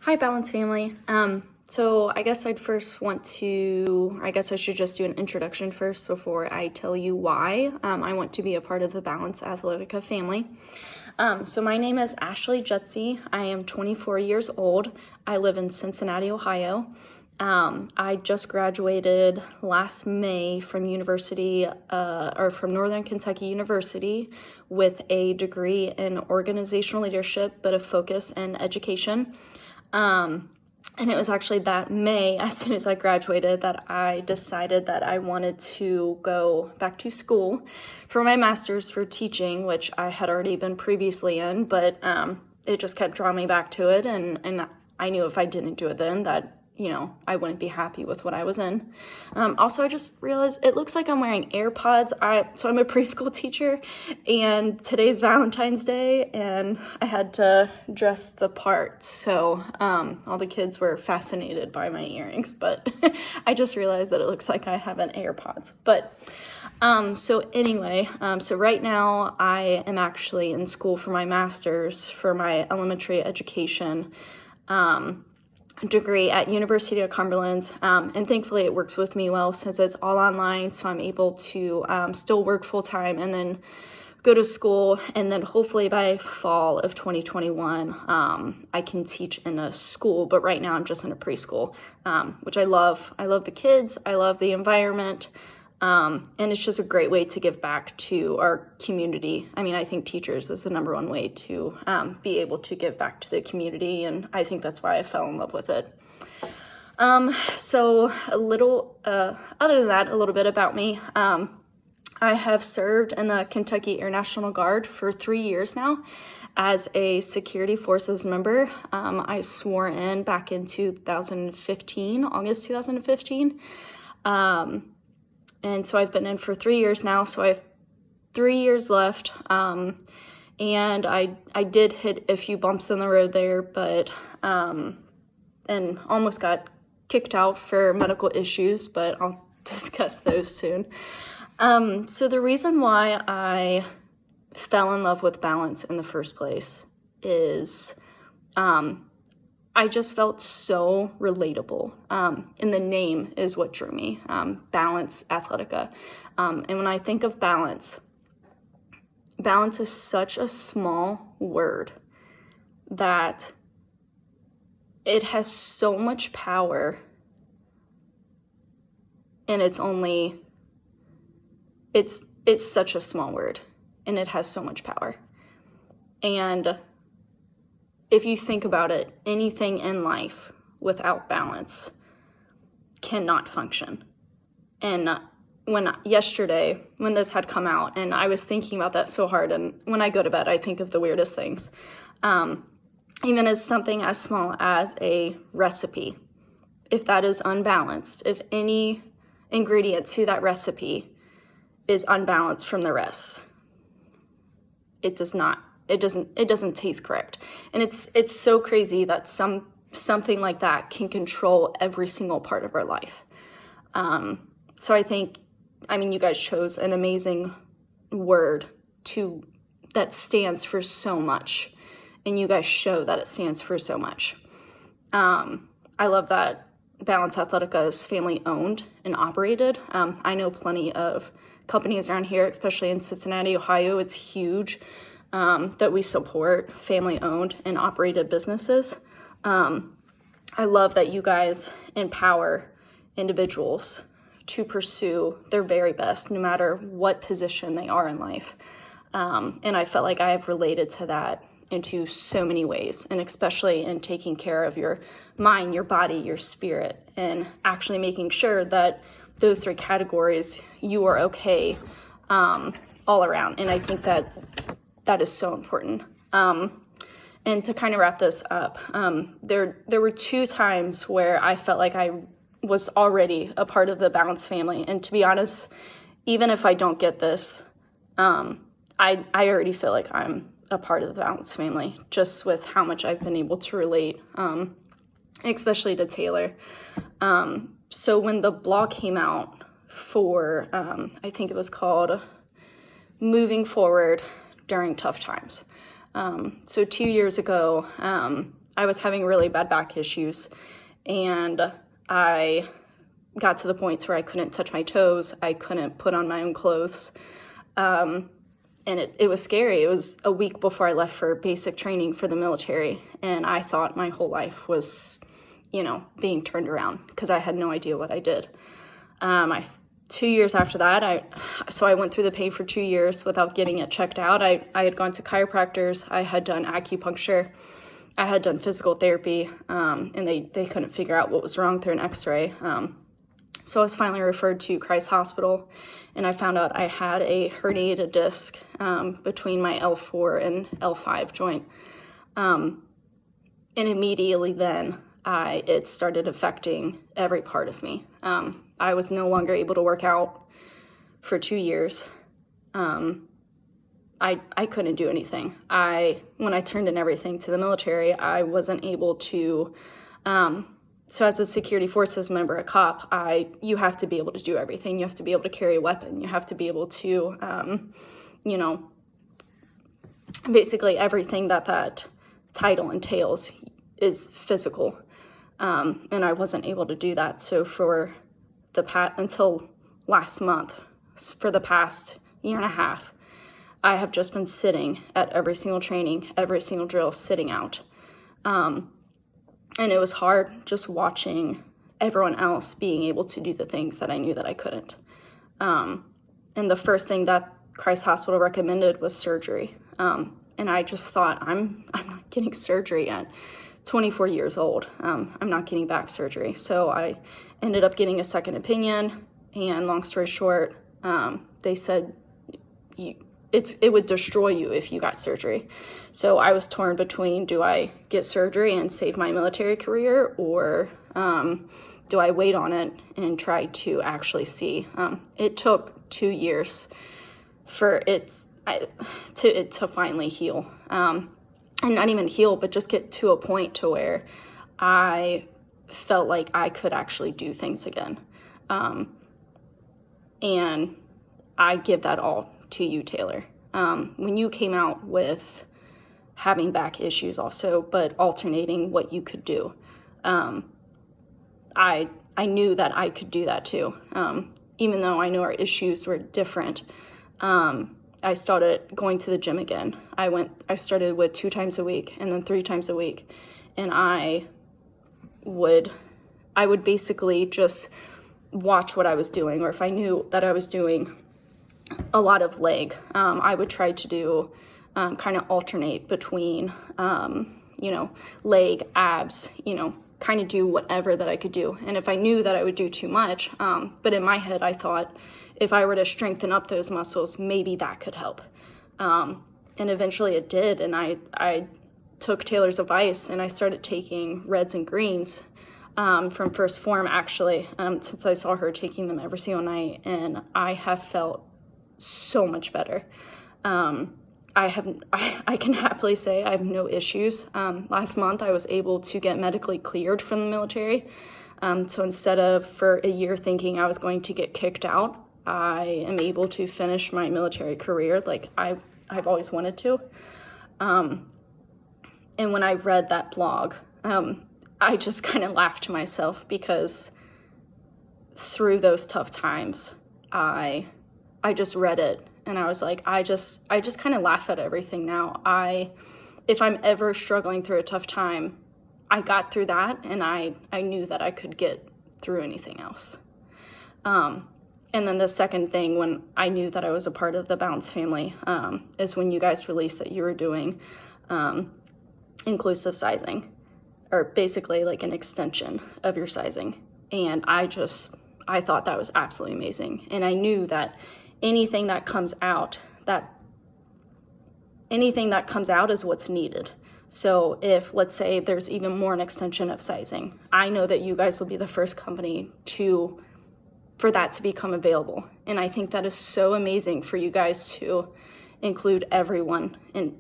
Hi, Balance family. So I guess I should just do an introduction first before I tell you why I want to be a part of the Balance Athletica family. So my name is Ashley Jutzy. I am 24 years old. I live in Cincinnati, Ohio. I just graduated last May from from Northern Kentucky University with a degree in organizational leadership, but a focus in education. And it was actually that May, as soon as I graduated, that I decided that I wanted to go back to school for my master's for teaching, which I had already been previously in, but it just kept drawing me back to it. And I knew if I didn't do it then that, I wouldn't be happy with what I was in. Also, I just realized it looks like I'm wearing AirPods. So I'm a preschool teacher, and today's Valentine's Day, and I had to dress the part. So all the kids were fascinated by my earrings, but I just realized that it looks like I have an AirPods. But so right now I am actually in school for my master's for my elementary education degree at University of Cumberland, and thankfully it works with me well since it's all online, so I'm able to still work full-time and then go to school, and then hopefully by fall of 2021 I can teach in a school, but right now I'm just in a preschool, which I love. I love the kids, I love the environment, and it's just a great way to give back to our community. I mean, I think teachers is the number one way to be able to give back to the community, and I think that's why I fell in love with it. So a little, other than that, a little bit about me. I have served in the Kentucky Air National Guard for 3 years now as a security forces member. I swore in back in 2015, August 2015. And so I've been in for 3 years now, so I have 3 years left. And I did hit a few bumps in the road there, but, and almost got kicked out for medical issues, but I'll discuss those soon. So the reason why I fell in love with balance in the first place is, I just felt so relatable, and the name is what drew me, Balance Athletica. And when I think of balance is such a small word that it has so much power, and it's such a small word, and it has so much power. And if you think about it, anything in life without balance cannot function. And yesterday, when this had come out, and I was thinking about that so hard, and when I go to bed, I think of the weirdest things. Even as something as small as a recipe, if that is unbalanced, if any ingredient to that recipe is unbalanced from the rest, it doesn't taste correct. And it's so crazy that something like that can control every single part of our life. So I mean, you guys chose an amazing word that stands for so much, and you guys show that it stands for so much. I love that Balance Athletica is family owned and operated. I know plenty of companies around here, especially in Cincinnati, Ohio. It's huge that we support family owned and operated businesses. I love that you guys empower individuals to pursue their very best, no matter what position they are in life. And I felt like I have related to that into so many ways, and especially in taking care of your mind, your body, your spirit, and actually making sure that those three categories, you are okay all around. And I think that is so important. And to kind of wrap this up, there were 2 times where I felt like I was already a part of the Balance family. And to be honest, even if I don't get this, I already feel like I'm a part of the Balance family, just with how much I've been able to relate, especially to Taylor. So when the blog came out for, I think it was called Moving Forward During Tough Times. So 2 years ago, I was having really bad back issues, and I got to the point where I couldn't touch my toes. I couldn't put on my own clothes. And it was scary. It was a week before I left for basic training for the military. And I thought my whole life was, being turned around because I had no idea what I did. 2 years after that, I went through the pain for 2 years without getting it checked out. I had gone to chiropractors. I had done acupuncture. I had done physical therapy, and they couldn't figure out what was wrong through an x-ray. So I was finally referred to Christ Hospital, and I found out I had a herniated disc between my L4 and L5 joint. And immediately then, it started affecting every part of me. I was no longer able to work out for 2 years. I couldn't do anything. When I turned in everything to the military, I wasn't able to. So as a security forces member, a cop, you have to be able to do everything. You have to be able to carry a weapon. You have to be able to, basically everything that title entails is physical. And I wasn't able to do that. So until last month, for the past year and a half, I have just been sitting at every single training, every single drill, sitting out. And it was hard just watching everyone else being able to do the things that I knew that I couldn't. And the first thing that Christ Hospital recommended was surgery. And I just thought, I'm not getting surgery at 24 years old. I'm not getting back surgery. So I ended up getting a second opinion. And long story short, they said it would destroy you if you got surgery. So I was torn between, do I get surgery and save my military career, or do I wait on it and try to actually see? It took 2 years for it to finally heal. And not even heal, but just get to a point to where I felt like I could actually do things again. And I give that all to you, Taylor. When you came out with having back issues also, but alternating what you could do, I knew that I could do that too. Even though I know our issues were different, I started going to the gym again. I started with 2 times a week and then 3 times a week. And I would basically just watch what I was doing, or if I knew that I was doing a lot of leg, I would try to do kind of alternate between, leg, abs, kind of do whatever that I could do. And if I knew that I would do too much, but in my head, I thought if I were to strengthen up those muscles, maybe that could help. And eventually it did. And I took Taylor's advice and I started taking reds and greens from First Form, actually, since I saw her taking them every single night. And I have felt so much better. I can happily say I have no issues. Last month, I was able to get medically cleared from the military. So instead of for a year thinking I was going to get kicked out, I am able to finish my military career like I've always wanted to. And when I read that blog, I just kind of laughed to myself, because through those tough times, I just read it and I was like, I just kind of laugh at everything now. If I'm ever struggling through a tough time, I got through that, and I knew that I could get through anything else. And then the second thing, when I knew that I was a part of the Balance family, is when you guys released that you were doing inclusive sizing, or basically like an extension of your sizing. And I thought that was absolutely amazing. And I knew that anything that comes out is what's needed. So if, let's say, there's even more an extension of sizing, I know that you guys will be the first company for that to become available. And I think that is so amazing for you guys to include everyone. And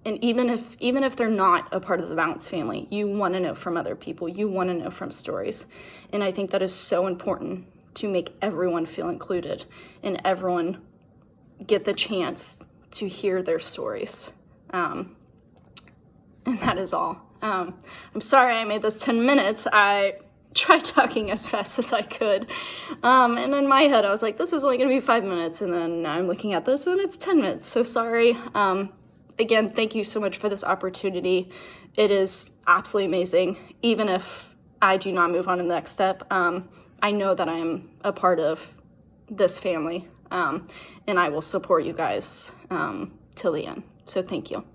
even if they're not a part of the Balance family, you want to know from other people. You want to know from stories. And I think that is so important, to make everyone feel included and everyone get the chance to hear their stories. And that is all. I'm sorry I made this 10 minutes. I tried talking as fast as I could. And in my head, I was like, this is only going to be 5 minutes. And then I'm looking at this and it's 10 minutes. So sorry. Again, thank you so much for this opportunity. It is absolutely amazing. Even if I do not move on to the next step, I know that I am a part of this family, and I will support you guys till the end. So thank you.